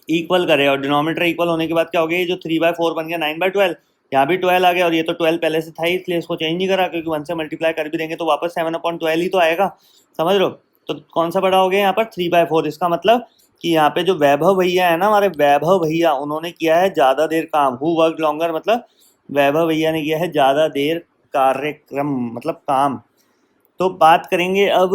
इक्वल करे, और डिनोमिनेटर इक्वल होने के बाद क्या हो गया, ये जो 3/4 बन गया 9/12, यहाँ भी 12 आ गया, और ये तो 12 पहले से था ही, इसलिए इसको चेंज नहीं करा, क्योंकि 1 से मल्टीप्लाई कर भी देंगे तो वापस 7/12 ही तो आएगा, समझ लो। तो कौन सा बड़ा हो गया यहाँ पर, 3/4। इसका मतलब कि यहाँ पे जो वैभव भैया है ना, हमारे वैभव भैया, उन्होंने किया है ज़्यादा देर काम। हु वर्क लॉन्गर मतलब वैभव भैया ने किया है ज़्यादा देर कार्यक्रम, मतलब काम। तो बात करेंगे अब,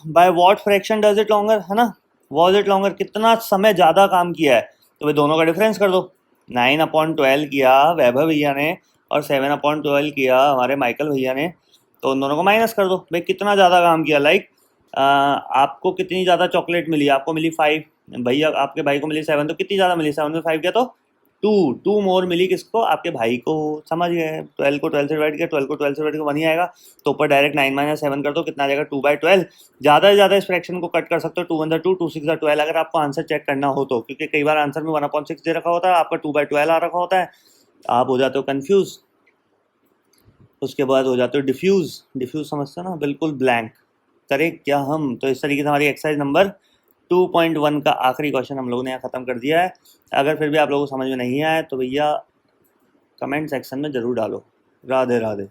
by what fraction does it longer, है ना, वॉज इट लॉन्गर, कितना समय ज़्यादा काम किया है। तो भाई दोनों का डिफरेंस कर दो, 9/12 किया वैभव भैया ने, और 7/12 किया हमारे माइकल भैया ने, तो उन दोनों को माइनस कर दो। भाई कितना ज़्यादा काम किया, लाइक आपको कितनी ज़्यादा चॉकलेट मिली, आपको मिली 5, भैया आपके भाई को मिली 7, तो कितनी ज़्यादा मिली, 7 में 5 क्या, तो 2 मोर मिली, किसको, आपके भाई को, समझ गए। 12 को 12 से डिवाइड किया, 12 को 12 से डिवाइड किया, 1 ही आएगा। तो ऊपर डायरेक्ट 9 - 7 कर दो, कितना आ जाएगा, 2/12। ज़्यादा से ज़्यादा इस फ्रैक्शन को कट कर सकते हो, 2 1 2, 2 6 12, अगर आपको आंसर चेक करना हो तो, क्योंकि कई बार आंसर में 1/6 दे रखा होता है, आपका 2/12 आ रखा होता है, आप हो जाते हो कन्फ्यूज़। उसके बाद हो जाते हो डिफ्यूज़ समझते हो ना, बिल्कुल ब्लैंक। करें क्या हम, तो इस तरीके से हमारी एक्सरसाइज नंबर 2.1 का आखिरी क्वेश्चन हम लोगों ने यहाँ ख़त्म कर दिया है। अगर फिर भी आप लोगों को समझ में नहीं आया तो भैया कमेंट सेक्शन में ज़रूर डालो। राधे राधे।